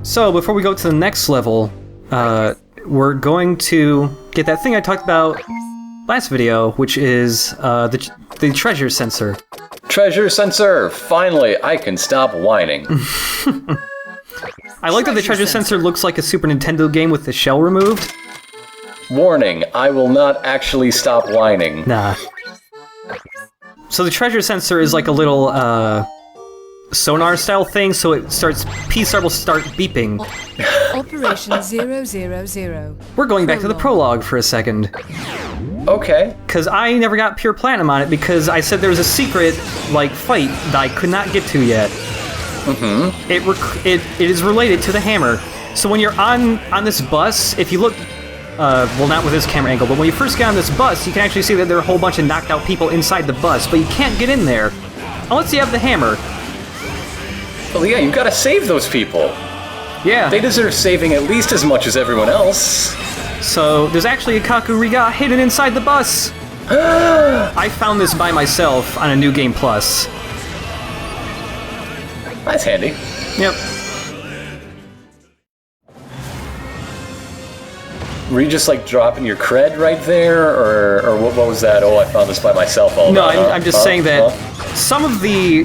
So, before we go to the next level, we're going to get that thing I talked about last video, which is the treasure sensor. Treasure sensor! Finally, I can stop whining. I like that the treasure sensor looks like a Super Nintendo game with the shell removed. Warning, I will not actually stop whining. Nah. So the treasure sensor is like a little, sonar-style thing, so P-Star will start beeping. Operation 000. We're going back to the prologue for a second. Okay. Because I never got pure platinum on it, because I said there was a secret, like, fight that I could not get to yet. Mm-hmm. It is related to the hammer. So when you're on this bus, if you look... well, not with this camera angle, but when you first get on this bus, you can actually see that there are a whole bunch of knocked out people inside the bus, but you can't get in there unless you have the hammer. Well, yeah, you've got to save those people. Yeah. They deserve saving at least as much as everyone else. So, there's actually a Kakuriga hidden inside the bus. I found this by myself on a New Game Plus. That's handy. Yep. Were you just like dropping your cred right there, or what was that? Oh, I found this by myself. No, I'm just saying that some of the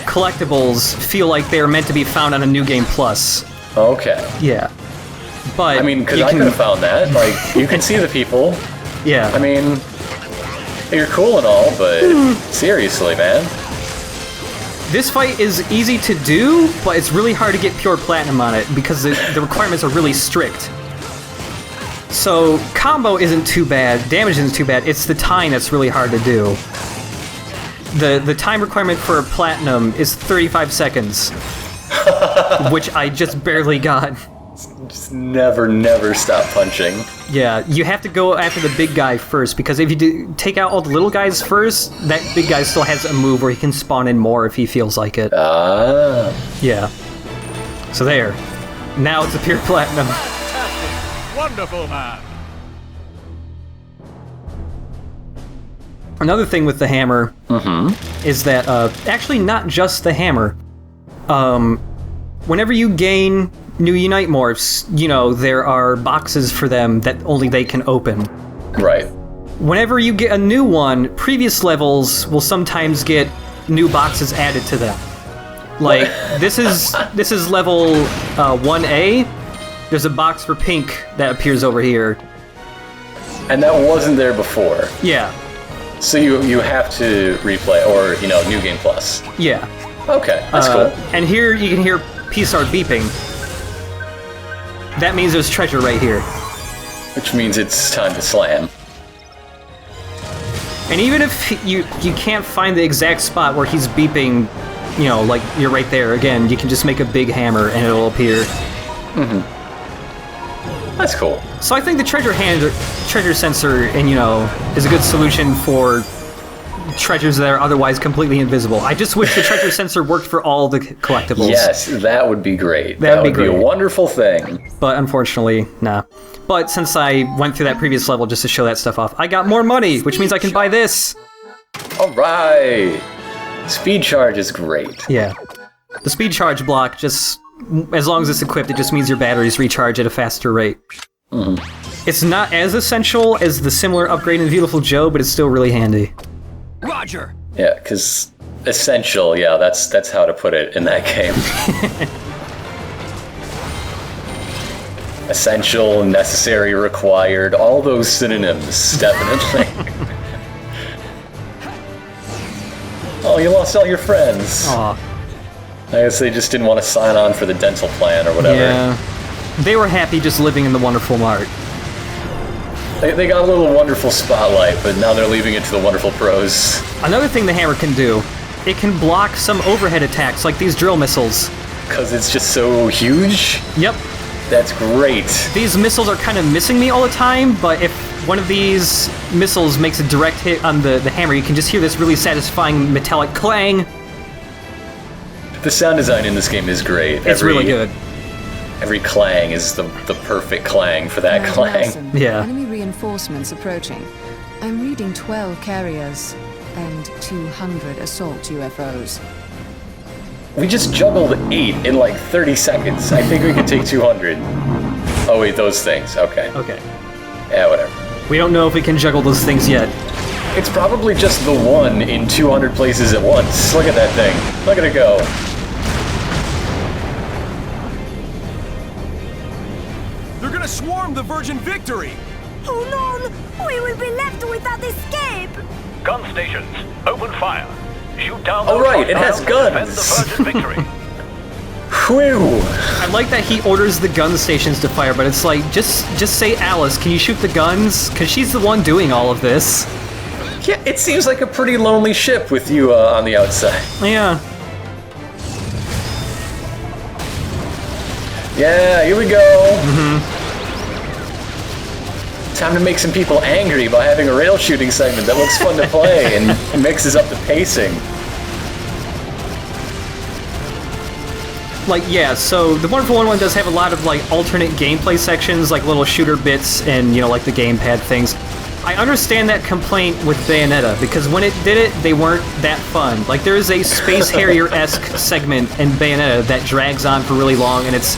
collectibles feel like they're meant to be found on a New Game Plus. Okay. Yeah. But I mean, because I could have found that. Like, you can see the people. Yeah. I mean, you're cool and all, but seriously, man. This fight is easy to do, but it's really hard to get pure platinum on it because the requirements are really strict. So, combo isn't too bad, damage isn't too bad, it's the time that's really hard to do. The time requirement for platinum is 35 seconds, which I just barely got. Just never stop punching. Yeah, you have to go after the big guy first, because if you take out all the little guys first, that big guy still has a move where he can spawn in more if he feels like it. Ah. Yeah. So there. Now it's a pure platinum. Wonderful, man. Another thing with the hammer is that, actually not just the hammer. Whenever you gain new Unite morphs, you know, there are boxes for them that only they can open. Right. Whenever you get a new one, previous levels will sometimes get new boxes added to them. Like, this is level 1A. There's a box for pink that appears over here. And that wasn't there before. Yeah. So you have to replay, or, you know, New Game Plus. Yeah. Okay, that's cool. And here you can hear P-Star beeping. That means there's treasure right here. Which means it's time to slam. And even if you can't find the exact spot where he's beeping, you know, like you're right there again, you can just make a big hammer and it'll appear. Mm-hmm. That's cool. So I think the treasure sensor, and you know, is a good solution for treasures that are otherwise completely invisible. I just wish the treasure sensor worked for all the collectibles. Yes, that would be great. That would be a wonderful thing. But unfortunately, nah. But since I went through that previous level just to show that stuff off, I got more money, which means I can buy this. All right. Speed charge is great. Yeah. The speed charge block just... As long as it's equipped, it just means your batteries recharge at a faster rate. Mm-hmm. It's not as essential as the similar upgrade in Beautiful Joe, but it's still really handy. Roger. Yeah, because essential, yeah, that's how to put it in that game. Essential, necessary, required, all those synonyms, definitely. Oh, you lost all your friends. Aw. I guess they just didn't want to sign on for the dental plan or whatever. Yeah. They were happy just living in the Wonderful Mart. They got a little wonderful spotlight, but now they're leaving it to the wonderful pros. Another thing the hammer can do, it can block some overhead attacks, like these drill missiles. Because it's just so huge? Yep. That's great. These missiles are kind of missing me all the time, but if one of these missiles makes a direct hit on the hammer, you can just hear this really satisfying metallic clang. The sound design in this game is great. It's really good. Every clang is the perfect clang for that clang. Nelson, Yeah. Enemy reinforcements approaching. I'm reading 12 carriers and 200 assault UFOs. We just juggled 8 in like 30 seconds. I think we can take 200. Oh wait, those things. Okay. Okay. Yeah, whatever. We don't know if we can juggle those things yet. It's probably just the one in 200 places at once. Look at that thing. Look at it go. They're gonna swarm the Virgin Victory! Hold on! We will be left without escape! Gun stations, open fire. Shoot down Oh, those right, it has hostiles and guns. defend the Virgin Victory. Whew. I like that he orders the gun stations to fire, but it's like, just say, Alice, can you shoot the guns? Because she's the one doing all of this. Yeah, it seems like a pretty lonely ship with you on the outside. Yeah. Yeah, here we go. Time to make some people angry by having a rail shooting segment that looks fun to play and mixes up the pacing. Like, yeah, so the Wonderful 101 does have a lot of, like, alternate gameplay sections, like little shooter bits and, you know, like the gamepad things. I understand that complaint with Bayonetta, because when it did it, they weren't that fun. Like, there is a Space Harrier-esque segment in Bayonetta that drags on for really long, and it's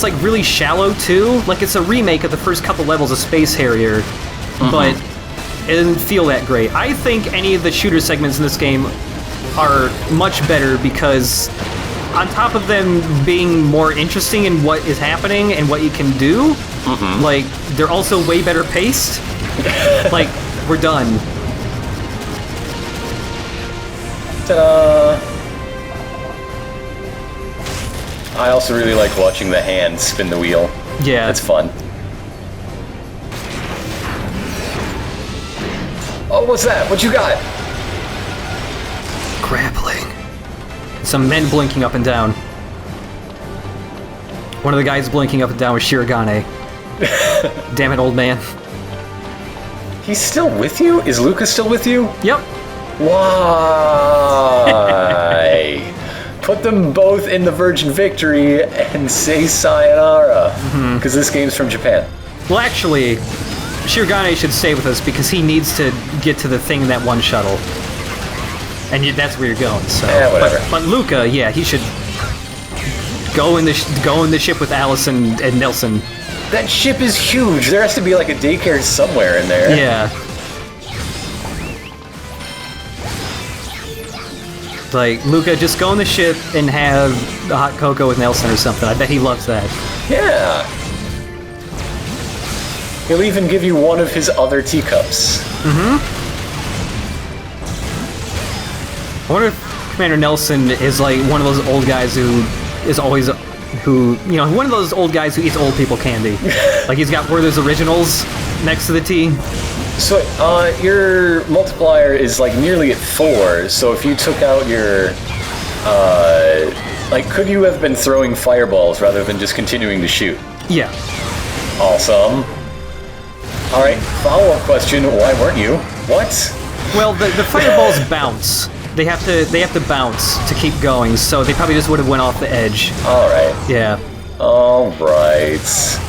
like really shallow too. Like, it's a remake of the first couple levels of Space Harrier, but it didn't feel that great. I think any of the shooter segments in this game are much better because on top of them being more interesting in what is happening and what you can do, like, they're also way better paced. Like, we're done. Ta-da! I also really like watching the hand spin the wheel. Yeah. It's fun. Oh, what's that? What you got? Grappling. Some men blinking up and down. One of the guys blinking up and down was Shirogane. Damn it, old man. He's still with you? Is Lucas still with you? Yep. Why? Put them both in the Virgin Victory and say sayonara. Because this game's from Japan. Well, actually, Shirogane should stay with us because he needs to get to the thing in that one shuttle. And that's where you're going, so... Yeah, whatever. But Luca, yeah, he should go in the ship with Alice and Nelson. That ship is huge. There has to be like a daycare somewhere in there. Yeah. Like, Luca, just go on the ship and have a hot cocoa with Nelson or something. I bet he loves that. Yeah. He'll even give you one of his other teacups. I wonder if Commander Nelson is like one of those old guys who is always... one of those old guys who eats old people candy. Like, he's got Werther's Originals next to the T. So, your multiplier is like nearly at 4, so if you took out your, could you have been throwing fireballs rather than just continuing to shoot? Yeah. Awesome. Alright, follow-up question, why weren't you? What? Well, the fireballs bounce. They have to bounce to keep going, so they probably just would have went off the edge. Alright. Yeah. Alright.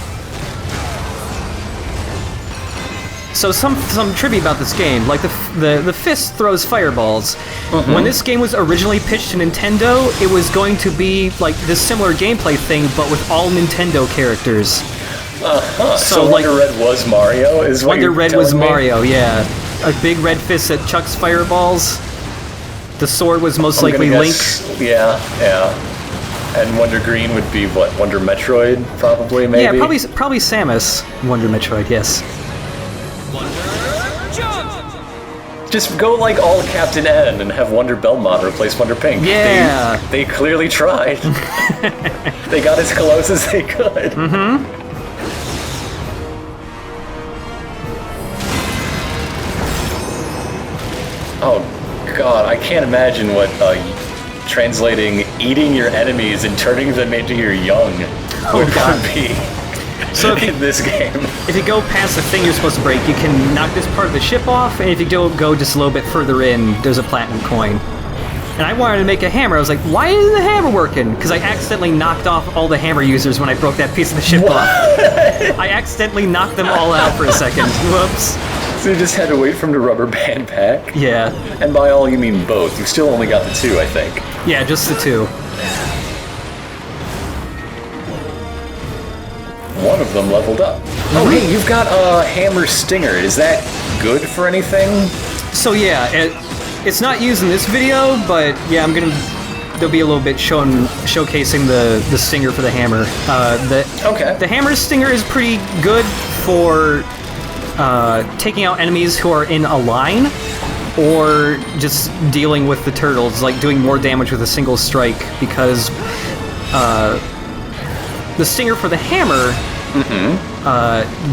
So some trivia about this game, like the fist throws fireballs. When this game was originally pitched to Nintendo, it was going to be like this similar gameplay thing, but with all Nintendo characters. So Wonder Red was Mario, is what Wonder you're Red telling was me? Mario, yeah. A big red fist that chucks fireballs. The sword was most I'm likely gonna Link. guess- Yeah. And Wonder Green would be what? Wonder Metroid, probably, maybe? Yeah, probably Samus. Wonder Metroid, yes. Just go like all Captain N and have Wonder Belmont replace Wonder Pink. Yeah. They clearly tried. They got as close as they could. Oh god, I can't imagine what translating eating your enemies and turning them into your young would be So in this game. if you go past the thing you're supposed to break, you can knock this part of the ship off, and if you don't go just a little bit further in, there's a platinum coin. And I wanted to make a hammer. I was like, why isn't the hammer working? Because I accidentally knocked off all the hammer users when I broke that piece of the ship off. I accidentally knocked them all out for a second. Whoops. So you just had to wait for him to rubber band back? Yeah. And by all you mean both. You still only got the 2, I think. Yeah, just the 2. of them leveled up. Oh, hey, you've got a hammer stinger. Is that good for anything? So yeah, it's not used in this video, but yeah, there'll be a little bit showcasing the stinger for the hammer. The hammer stinger is pretty good for taking out enemies who are in a line, or just dealing with the turtles, like doing more damage with a single strike, because the stinger for the hammer,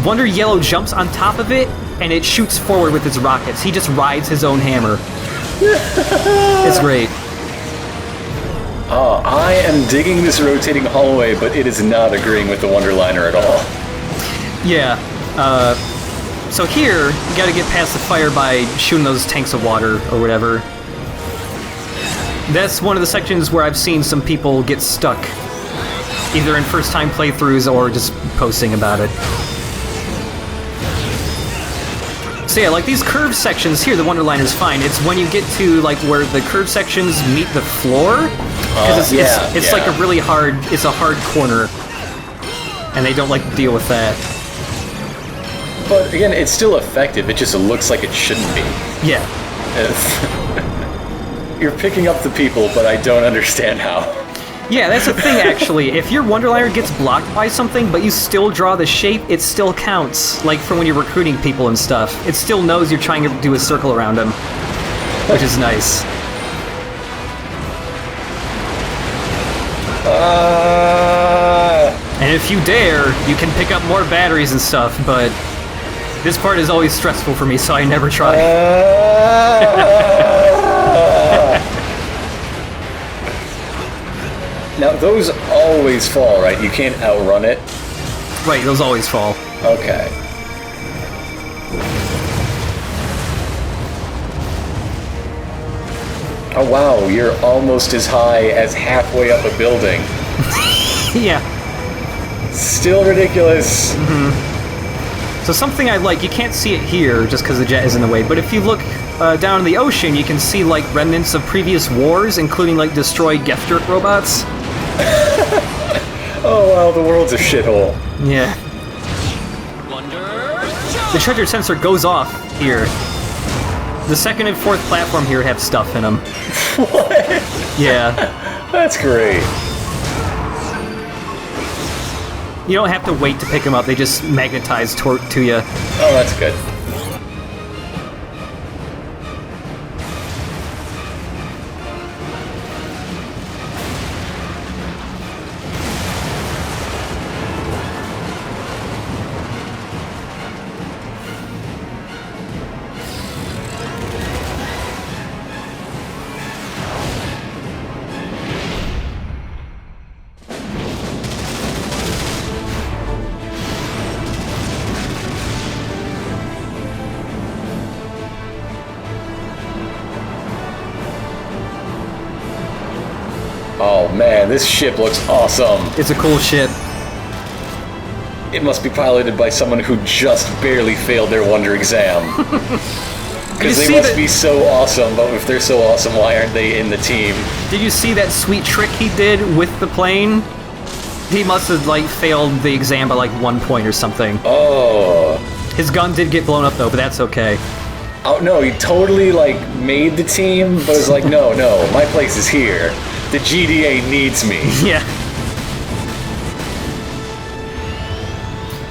Wonder Yellow jumps on top of it, and it shoots forward with its rockets. He just rides his own hammer. It's great. I am digging this rotating hallway, but it is not agreeing with the Wonderliner at all. Yeah. So here, you gotta get past the fire by shooting those tanks of water, or whatever. That's one of the sections where I've seen some people get stuck, either in first-time playthroughs or just posting about it. So yeah, like these curved sections here, the Wonderline is fine. It's when you get to like where the curved sections meet the floor, because it's like a really hard, it's a hard corner, and they don't like to deal with that. But again, it's still effective. It just looks like it shouldn't be. Yeah. You're picking up the people, but I don't understand how. Yeah, that's the thing, actually. If your Wonderliner gets blocked by something, but you still draw the shape, it still counts. Like, from when you're recruiting people and stuff. It still knows you're trying to do a circle around them. Which is nice. And if you dare, you can pick up more batteries and stuff, but this part is always stressful for me, so I never try. Now, those always fall, right? You can't outrun it? Right, those always fall. Okay. Oh wow, you're almost as high as halfway up a building. Yeah. Still ridiculous. So something I like, you can't see it here just because the jet is in the way, but if you look down in the ocean, you can see like remnants of previous wars, including like destroyed Gethjerk robots. Oh wow, the world's a shithole. Yeah. The treasure sensor goes off here. The second and fourth platform here have stuff in them. What? Yeah. That's great. You don't have to wait to pick them up, they just magnetize to you. Oh, that's good. Oh man, this ship looks awesome. It's a cool ship. It must be piloted by someone who just barely failed their Wonder exam. Because they must be so awesome, but if they're so awesome, why aren't they in the team? Did you see that sweet trick he did with the plane? He must have, like, failed the exam by, like, 1 point or something. Oh. His gun did get blown up, though, but that's okay. Oh, no, he totally, like, made the team, but was like, no, my place is here. The GDA needs me. Yeah.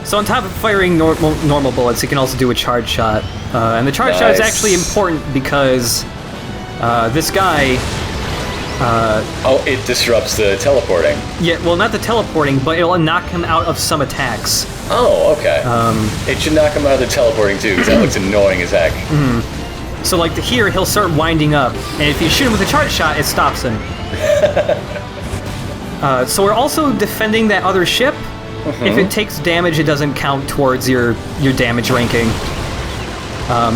So on top of firing normal bullets, he can also do a charge shot. And the charge shot is actually important because this guy... oh, it disrupts the teleporting. Yeah, well, not the teleporting, but it'll knock him out of some attacks. Oh, okay. It should knock him out of the teleporting, too, because that looks annoying as heck. So, like, here, he'll start winding up, and if you shoot him with a charge shot, it stops him. So we're also defending that other ship. If it takes damage, it doesn't count towards your damage ranking.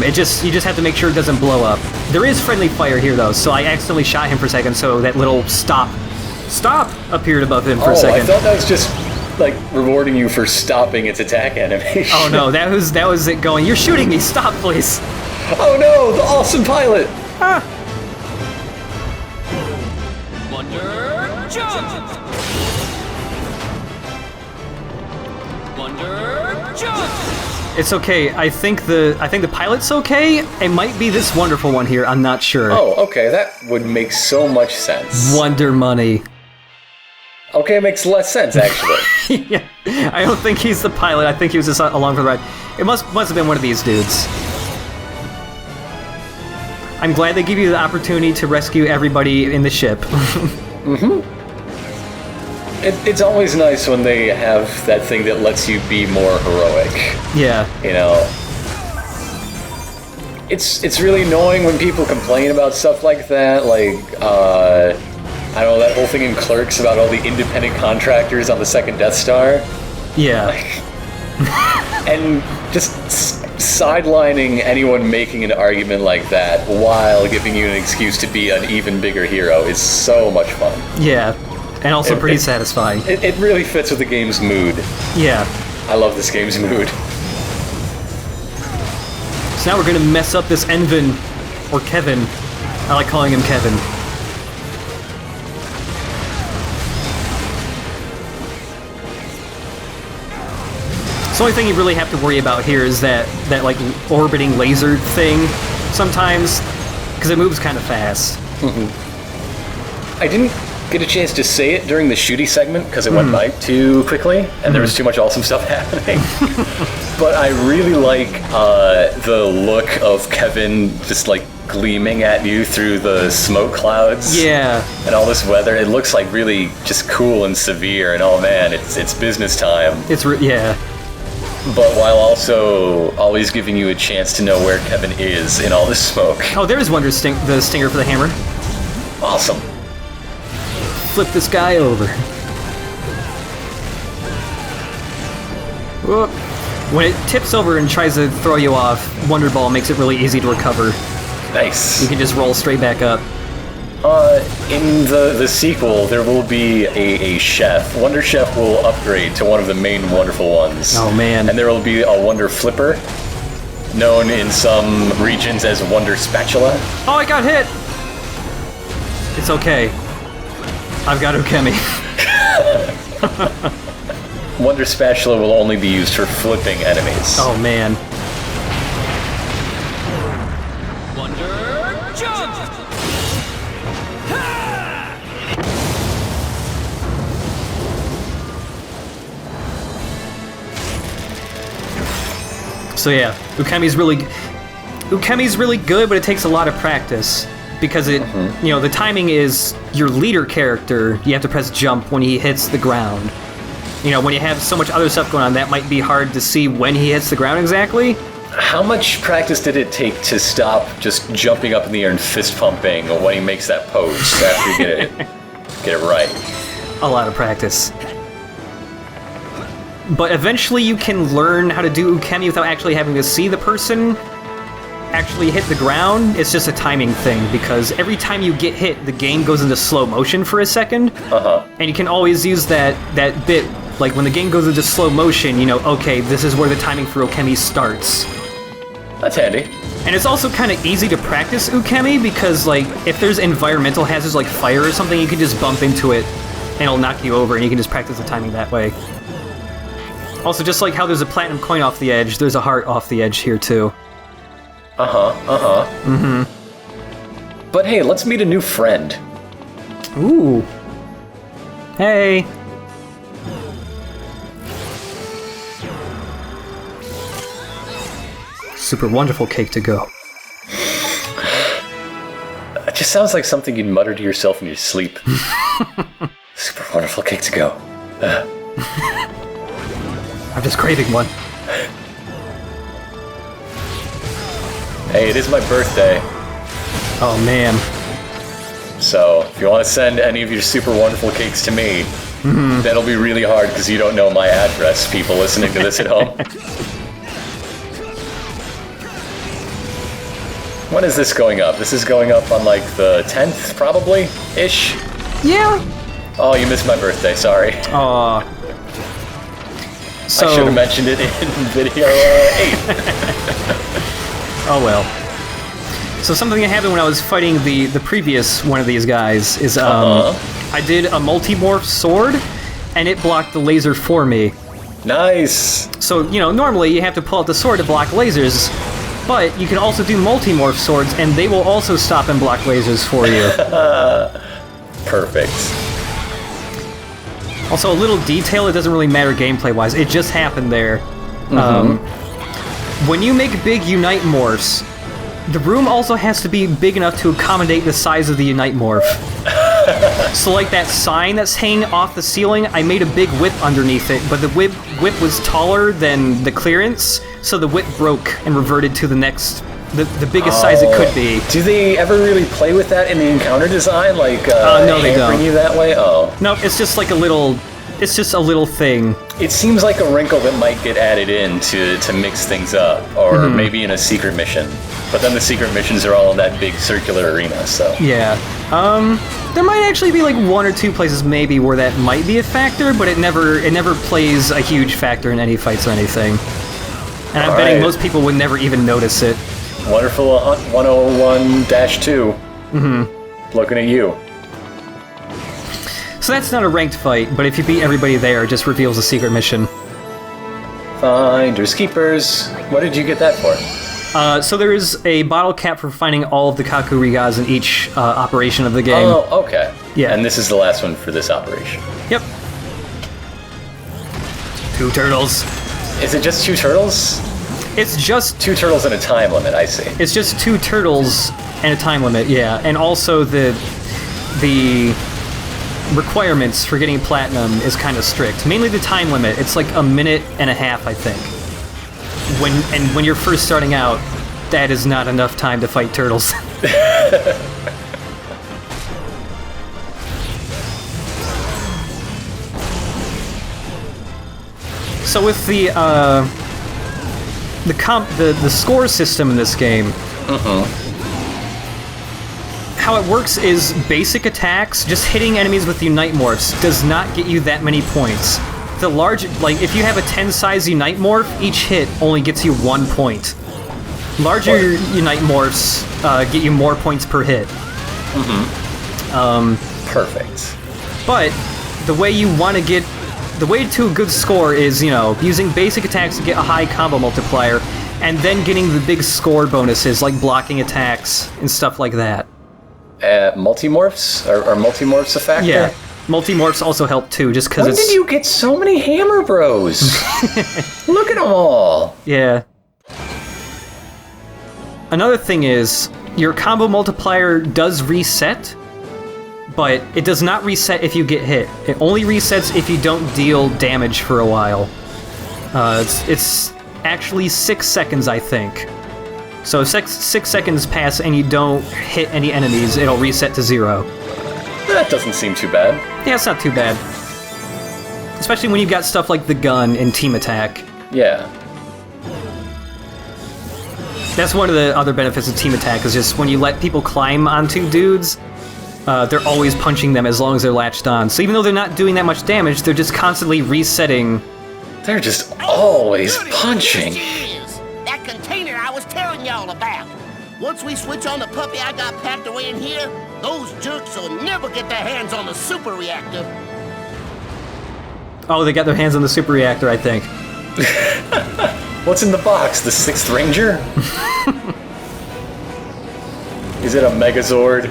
You just have to make sure it doesn't blow up. There is friendly fire here, though, so I accidentally shot him for a second, so that little stop appeared above him for a second. I thought that was just, like, rewarding you for stopping its attack animation. Oh no, that was it going, you're shooting me, stop please. Oh no, the awesome pilot! Ah. Wonder jump! Wonder It's okay. I think the pilot's okay. It might be this wonderful one here. I'm not sure. Oh, okay. That would make so much sense. Wonder Money. Okay, it makes less sense, actually. Yeah, I don't think he's the pilot. I think he was just along for the ride. It must have been one of these dudes. I'm glad they give you the opportunity to rescue everybody in the ship. It's always nice when they have that thing that lets you be more heroic. Yeah. You know? It's really annoying when people complain about stuff like that, like, I don't know, that whole thing in Clerks about all the independent contractors on the second Death Star. Yeah. And just sidelining anyone making an argument like that while giving you an excuse to be an even bigger hero is so much fun. Yeah. And also pretty satisfying. It really fits with the game's mood. Yeah. I love this game's mood. So now we're gonna mess up this Envin, or Kevin. I like calling him Kevin. So the only thing you really have to worry about here is that like orbiting laser thing sometimes, because it moves kind of fast. I didn't get a chance to say it during the shooty segment because it went by too quickly and there was too much awesome stuff happening. But I really like the look of Kevin just like gleaming at you through the smoke clouds. Yeah. And all this weather. It looks like really just cool and severe, and oh man, it's business time. Yeah. But while also always giving you a chance to know where Kevin is in all this smoke. Oh, there's the stinger for the hammer. Awesome. Flip this guy over. Whoop. When it tips over and tries to throw you off, Wonder Ball makes it really easy to recover. Nice. You can just roll straight back up. In the sequel, there will be a chef. Wonder Chef will upgrade to one of the main wonderful ones. Oh, man. And there will be a Wonder Flipper, known in some regions as Wonder Spatula. Oh, I got hit! It's okay. I've got Ukemi. Wonder Spatula will only be used for flipping enemies. Oh, man. Wonder Jump! So yeah, Ukemi's really good, but it takes a lot of practice because the timing is your leader character. You have to press jump when he hits the ground. You know, when you have so much other stuff going on, that might be hard to see when he hits the ground exactly. How much practice did it take to stop just jumping up in the air and fist pumping when he makes that pose after you get it right? A lot of practice. But eventually you can learn how to do Ukemi without actually having to see the person actually hit the ground. It's just a timing thing, because every time you get hit, the game goes into slow motion for a second. And you can always use that bit, like when the game goes into slow motion, you know, okay, this is where the timing for Ukemi starts. That's handy. And it's also kind of easy to practice Ukemi, because like, if there's environmental hazards like fire or something, you can just bump into it and it'll knock you over, and you can just practice the timing that way. Also, just like how there's a platinum coin off the edge, there's a heart off the edge here, too. But hey, let's meet a new friend. Ooh. Hey. Super wonderful cake to go. It just sounds like something you'd mutter to yourself in your sleep. Super wonderful cake to go. I'm just craving one. Hey, it is my birthday. Oh, man. So, if you want to send any of your super wonderful cakes to me, that'll be really hard because you don't know my address, people listening to this at home. When is this going up? This is going up on like the 10th, probably? Ish? Yeah. Oh, you missed my birthday, sorry. Aw. So, I should have mentioned it in video 8. Oh well. So something that happened when I was fighting the previous one of these guys is I did a multi-morph sword, and it blocked the laser for me. Nice! So, normally you have to pull out the sword to block lasers, but you can also do multi-morph swords, and they will also stop and block lasers for you. Perfect. Also, a little detail, it doesn't really matter gameplay-wise, it just happened there. When you make big Unite morphs, the room also has to be big enough to accommodate the size of the Unite morph. So like that sign that's hanging off the ceiling, I made a big whip underneath it, but the whip was taller than the clearance, so the whip broke and reverted to the next, the biggest size it could be. Do they ever really play with that in the encounter design? Like, no, they don't. Bring you that way? Oh. No, it's just like a little thing. It seems like a wrinkle that might get added in to mix things up, or maybe in a secret mission. But then the secret missions are all in that big circular arena, so... Yeah. There might actually be like 1 or 2 places maybe where that might be a factor, but it never plays a huge factor in any fights or anything. And I'm betting most people would never even notice it. Wonderful 101-2. Looking at you. So that's not a ranked fight, but if you beat everybody there, it just reveals a secret mission. Finders keepers. What did you get that for? So there is a bottle cap for finding all of the Kakurigas in each operation of the game. Oh, okay. Yeah. And this is the last one for this operation. Yep. 2 turtles. Is it just 2 turtles? It's just 2 turtles and a time limit, I see. It's just 2 turtles and a time limit, yeah. And also the requirements for getting platinum is kind of strict. Mainly the time limit. It's like 1.5 minutes, I think. When you're first starting out, that is not enough time to fight turtles. So with the score system in this game, how it works is basic attacks, just hitting enemies with Unite morphs does not get you that many points. The large, like if you have a 10 size Unite morph, each hit only gets you 1 point. Larger Unite morphs get you more points per hit. Perfect. But the way to a good score is, using basic attacks to get a high combo multiplier, and then getting the big score bonuses like blocking attacks and stuff like that. Multimorphs? Are multimorphs a factor? Yeah. Multimorphs also help too, just because When did you get so many Hammer Bros? Look at them all! Yeah. Another thing is, your combo multiplier does reset, but it does not reset if you get hit. It only resets if you don't deal damage for a while. It's actually 6 seconds, I think. So if 6 seconds pass and you don't hit any enemies, it'll reset to 0. That doesn't seem too bad. Yeah, it's not too bad. Especially when you've got stuff like the gun and team attack. Yeah. That's one of the other benefits of team attack, is just when you let people climb onto dudes, they're always punching them as long as they're latched on. So even though they're not doing that much damage, they're just constantly resetting. They're just always punching. That container I was telling y'all about. Once we switch on the puppy I got packed away in here, those jerks will never get their hands on the super reactor. Oh, they got their hands on the super reactor, I think. What's in the box? The 6th Ranger? Is it a Megazord?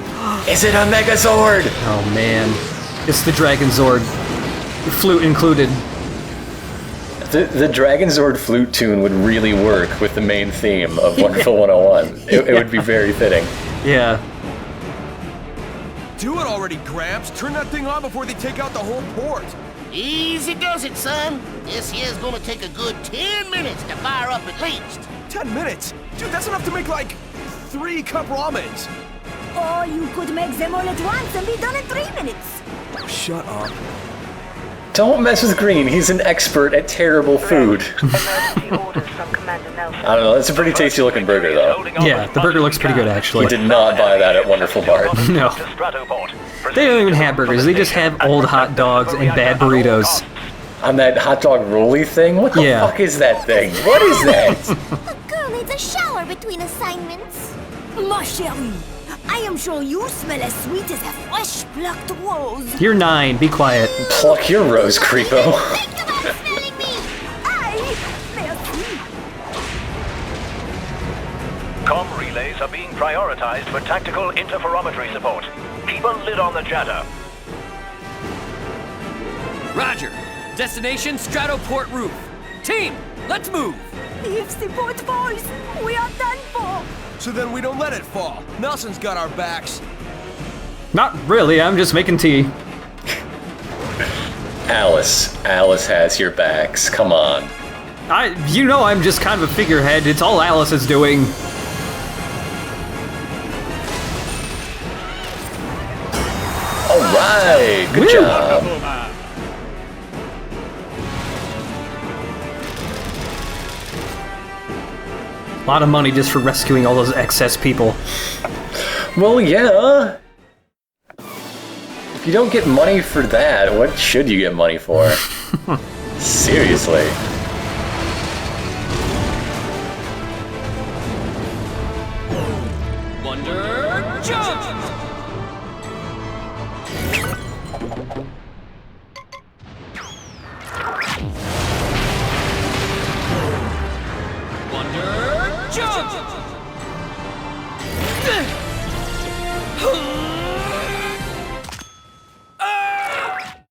Is it a Megazord? Oh man. It's the Dragon Zord. Flute included. The Dragon Zord flute tune would really work with the main theme of Wonderful 101. It would be very fitting. Yeah. Do it already, Gramps. Turn that thing on before they take out the whole port. Easy does it, son. This here's gonna take a good 10 minutes to fire up at least. 10 minutes? Dude, that's enough to make like 3 cup ramens. Or you could make them all at once and be done in 3 minutes. Shut up. Don't mess with Green. He's an expert at terrible food. I don't know. That's a pretty tasty looking burger, though. Yeah, the burger looks pretty good, actually. He did not buy that at Wonderful Bar. No. They don't even have burgers. They just have old hot dogs and bad burritos. On that hot dog rolly thing? What the fuck is that thing? What is that? A girl needs a shower between assignments. Ma chérie, I am sure you smell as sweet as a fresh plucked rose. You're 9. Be quiet. Pluck your rose, creepo. Think about smelling me. are being prioritized for tactical interferometry support. Keep a lid on the chatter. Roger. Destination Stratoport roof. Team, let's move. If the boat falls, we are done for. So then we don't let it fall. Nelson's got our backs. Not really, I'm just making tea. Alice has your backs. Come on. You know I'm just kind of a figurehead. It's all Alice is doing. All right, good job. A lot of money just for rescuing all those excess people. Well, yeah. If you don't get money for that, what should you get money for? Seriously. Wonder jump. Wonder jump.